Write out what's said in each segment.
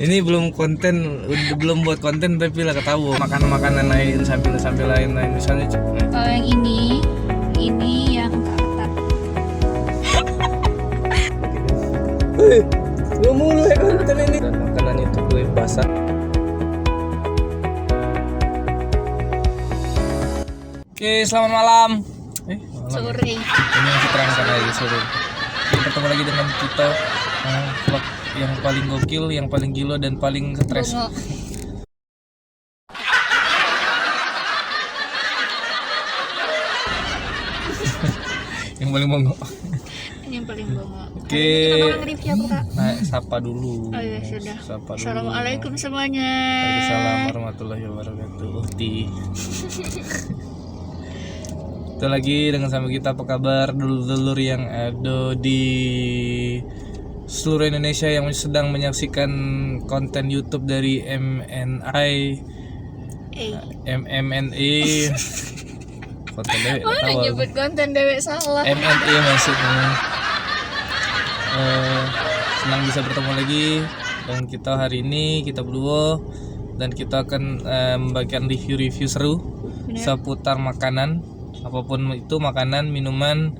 Ini belum belum buat konten tapi lah ketahu makanan lain sambil lain misalnya. Kalau yang ini yang tartar. Gua mulu ya konten ini. Dan makanan itu kue basah. Oke, selamat malam. Malam. Sore. Ini masih terangkan aja sore. Bertemu lagi dengan kita vlog yang paling gokil, yang paling gila dan paling stres. Yang paling bongok. Yang paling bongok. Oke. Kita bakal review apa, Kak? Nah, sapa dulu. Oh iya, sudah. Sapa dulu. Assalamualaikum semuanya. Waalaikumsalam warahmatullahi wabarakatuh. Ukti. Kita lagi dengan sama kita, apa kabar dulur-dulur yang ada di seluruh Indonesia yang sedang menyaksikan konten YouTube dari MMNE konten dewek Mana tahu nyebut konten dewek salah. MNE maksudnya. Senang bisa bertemu lagi dengan kita hari ini, kita berdua, dan kita akan membagikan review seru seputar makanan, apapun itu, makanan, minuman,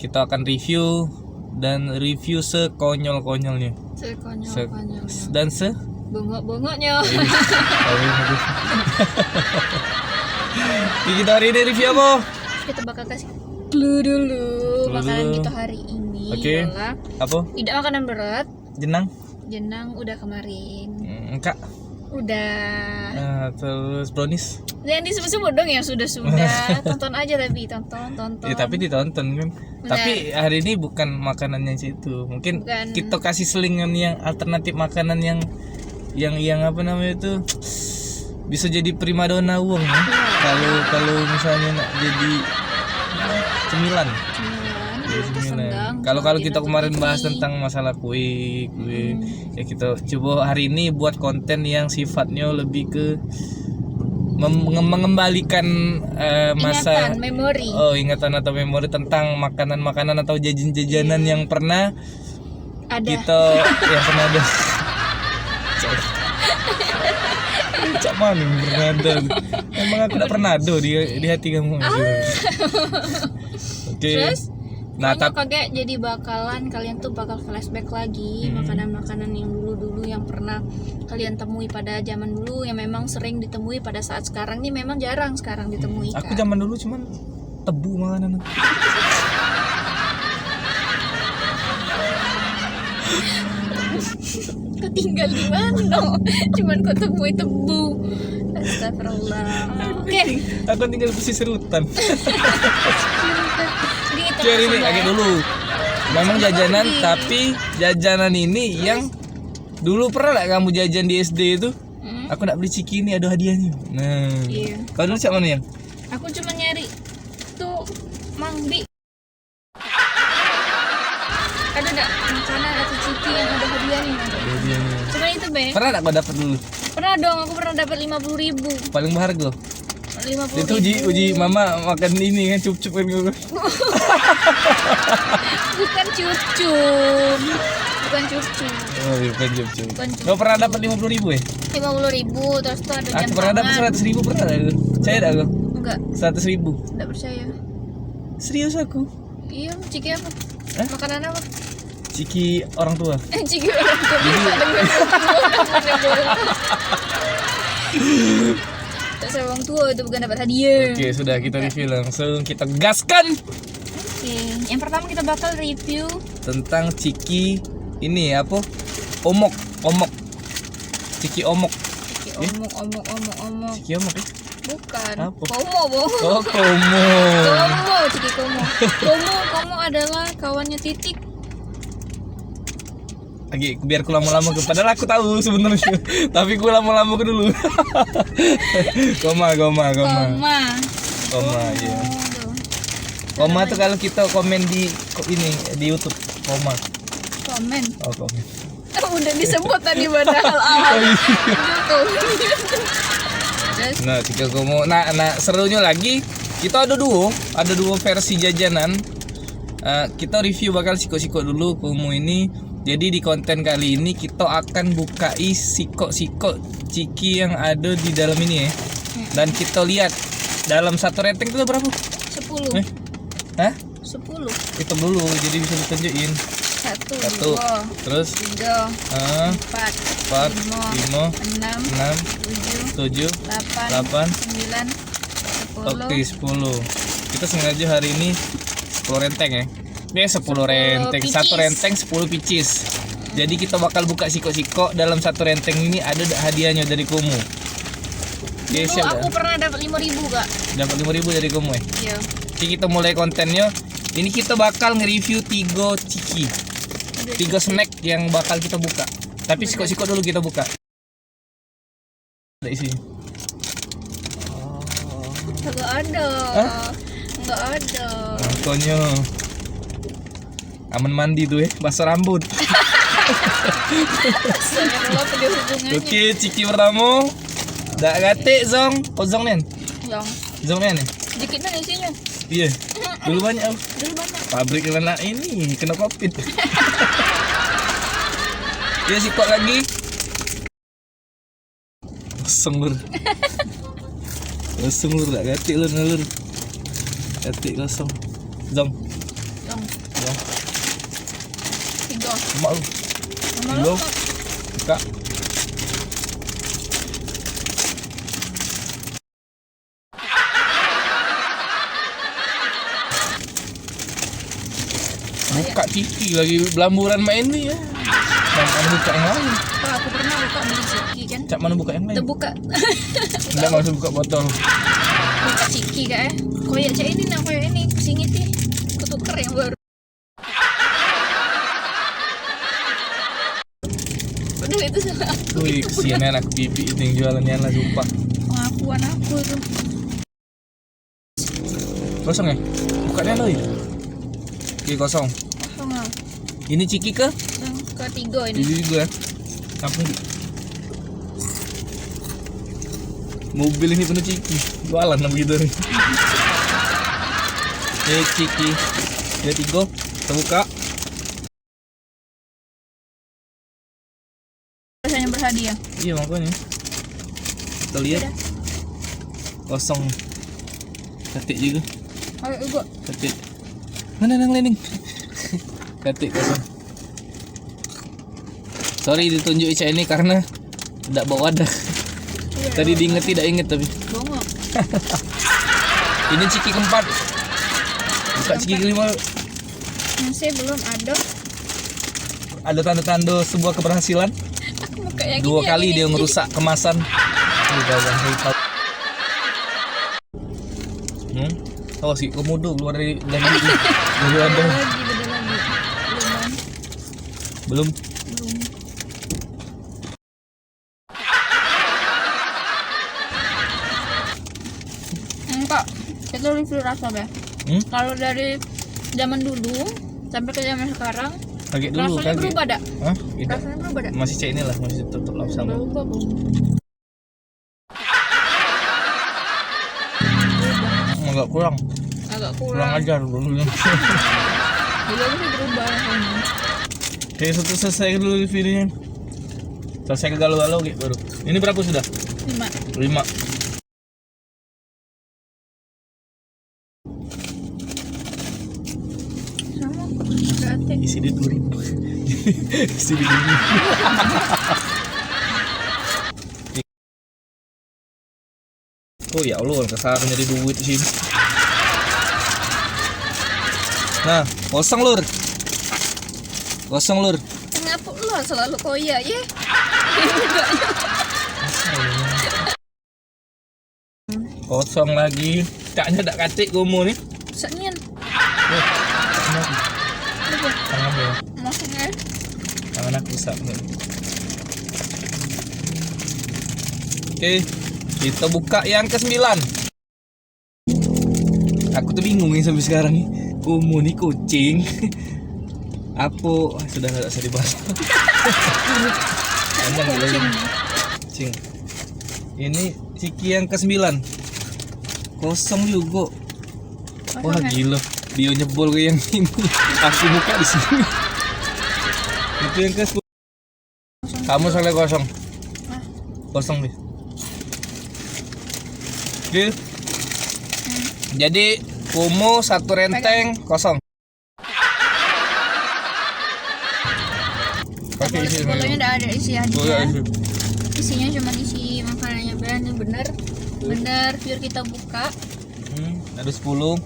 kita akan review dan review sekonyol-konyolnya. Sekonyol-konyolnya. Dan bongok-bongoknya. Kita hari ini review apa? Kita bakal kasih clue dulu. Makanan kita hari ini adalah apa? tidak makanan berat. Jenang udah kemarin. Enggak. Udah. Terus brownies. Yang disebut-sebut dong yang sudah. Tonton aja tapi tonton. Ya, tapi ditonton kan. Benar. Tapi hari ini bukan makanannya situ. Mungkin Bukan. kita kasih selingan yang alternatif makanan yang apa namanya itu bisa jadi primadona uang ya. Kalau misalnya nak jadi cemilan. Kalau kita kemarin bahas tentang masalah kue, ya kita coba hari ini buat konten yang sifatnya lebih ke mengembalikan masa ingatan, memori. Ingatan atau memori tentang makanan atau jajan-jajanan yang pernah Ada. kita yang pernah ada. Cak mana yang pernah ada? Emang aku tidak pernah ada di hati kamu. Oke. Terus Nah, kaget jadi kalian tuh bakal flashback lagi makanan-makanan yang dulu yang pernah kalian temui pada zaman dulu, yang memang sering ditemui pada saat sekarang nih memang jarang sekarang ditemui. Aku zaman dulu cuman tebu makanan. Ketinggal di mana? Cuman kau temui tebu. Astagfirullah. Oke. Aku tinggal di pesisir hutan. Gitu, ini agak dulu. Memang jajanan, tapi jajanan ini yang dulu pernah nggak kamu jajan di SD itu? Aku nak beli ciki ini, ada hadiahnya. Nah, iya. Kau dulu cak mana yang? Aku cuma nyari tuh mangbi. Ada enggak makanan atau ciki yang ada hadiahnya? Hadiahnya. Cuma itu be. Pernah nggak kau dapat dulu? Pernah dong, aku pernah dapat 50.000. Paling berharga. 50.000. Itu uji mama makan ini kan cup-cup kan gue. Bukan cucu. Bukan cup-cup. Kau pernah dapat 50.000 ya? 50.000, terus tuh ada jam Aku pernah dapat 100.000 pernah. Saya dah aku. Enggak, 100.000. enggak percaya. Serius aku. Iya, ciki apa? Makanan apa? Ciki orang tua. Ciki orang tua bisa dengar saya orang tua itu bukan dapat hadiah. Oke, sudah kita review langsung, kita gaskan. Oke, yang pertama kita bakal review tentang ciki ini apa? Omok. Ciki omok. Ciki omok. Ciki omok ya? Bukan. Apa? Komo. Oh, komo. Ciki komo. Komo adalah kawannya Titik. Lagi biar ku lama-lama ke, padahal aku tahu sebenarnya. Tapi ku lama-lama ke dulu. Koma ya. Koma tuh kalau kita komen di YouTube, koma. Komen. Oh, komen. Udah disebut tadi padahal Nah, tiga komo. Nah, serunya lagi kita ada dua versi jajanan. Kita review bakal siko-siko dulu komo ini. Jadi di konten kali ini kita akan bukai siko-siko ciki yang ada di dalam ini ya. Dan kita lihat dalam satu renteng itu berapa? 10. Hah? 10. Hitung dulu jadi bisa ditunjukin. 1, Satu. 2, Terus 3, 4, 4, 5, 6, 6, 7, 8, 9, 10. Oke 10. Kita sengaja hari ini 10 renteng ya. Ini 10 renteng. picis. Satu renteng 10 picis. Jadi kita bakal buka siko-siko. Dalam satu renteng ini ada hadiahnya dari Kumu. Oke, Dulu siap aku ya? pernah dapat 5.000 Kak. Dapat 5.000 dari Kumu ya. Iya. Oke, kita mulai kontennya. Ini kita bakal nge-review 3 ciki. 3 snack yang bakal kita buka. Tapi siko-siko dulu kita buka. Ada isinya. Enggak ada. Hah? Enggak ada. Makanya aman mandi tuh ya, basah rambut. Astagfirullah, pada hubungannya. Oke, ciki pertama. Dak gatik zong, zong nen. Yang Zong nen ya? dikit nih isinya. Iya. Dulu banyak. Dulu banyak. Pabrik kena ini, kena covid. Iya sikok lagi. Kosong lur. Kosong lur, dak gatik lur lur. Gatik kosong. Zong. Yang Zong. 3. Mak lu. Nama Belum. lu Kak? Buka. Buka ciki lagi belamburan main nih ya. Cak mana buka yang lain? Kak, aku pernah buka beli ciki kan. Cak mana buka yang lain? Udah buka. Enggak langsung buka botol. Buka ciki Kak ya. Koyak cak ini nah, koyak ini singit nih. Kutuker yang baru. Udah itu salah aku. Wih, kesian anak bibi itu yang jualannya lah sumpah. Pengakuan aku itu. Kosong ya? Bukanya loh. Oke, kosong. Kosong lah. Ini ciki ke? Yang ketiga ini. Ini juga. Kampung. Mobil ini penuh ciki. Jualan lah begitu nih. Oke, ciki. Ada 3. Kita buka. Rasanya berhadiah. Iya makanya. Kita lihat. Kosong. Ketik juga. Ayo ibu. Ketik. Mana nang lening? Ketik kosong. Sorry ditunjuk Ica ini karena tidak bawa wadah. Tadi diinget tidak inget tapi. Bongok. Ini ciki keempat. Buka ciki kelima. Masih belum ada. Ada tanda-tanda sebuah keberhasilan. Aku mau kayak 2 gini. kali yang dia ini. ngerusak kemasan. Oh si komodo keluar dari wadah. Beda lagi. Belum. Belum. Belum. Kak, kita review rasa ya. Kalau dari zaman dulu sampai ke zaman sekarang, Kaget dulu rasanya kaget. berubah dak? Hah? Tidak. Rasanya berubah dak? Masih cek inilah, masih tetap sama. Berubah belum? Agak kurang. Agak Kurang kurang. ajar dulu. Juga sih berubah rasanya. Oke, selesai dulu videonya. Selesai ke galau-galau gitu baru. Ini berapa sudah? 5. 5. Sama. Berarti. Isi di 2.000. Isi di 2.000. Oh ya Allah, kesar nyari duit di sini. Nah, kosong lur. Kosong lur. Kenapa lo selalu koyak ya? Kosong lagi. Caknya tak katik gomo nih. Saknian. Tangan ya. Maksudnya Tangan aku rusak. Oke, kita buka yang ke-9. Aku tuh bingung nih sampai sekarang nih. Gomo nih kucing. Apa sudah nggak usah dibahas. Panjang lagi. kucing nih. Kucing. Ini ciki yang ke-9. Kosong juga. Wah Kosong ya? gila. Dia nyebol ke yang ini. Aku buka di sini. Itu yang ke 10. Kamu soalnya kosong. Ah. Kosong deh. Deal. Jadi Kumu satu renteng kosong. Pakai isi Pokoknya udah ada isiannya. isi. Isinya cuma isi makanannya Bran. Ini bener pure kita buka. Ada 10.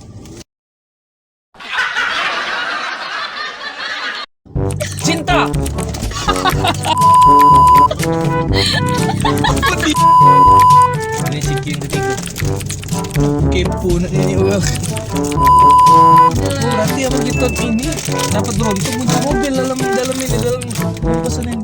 Cinta. Ini Siki yang ketiga. Kepo nak nyanyi orang. Berarti apa kita ini dapat beruntung punya mobil dalam pesanan.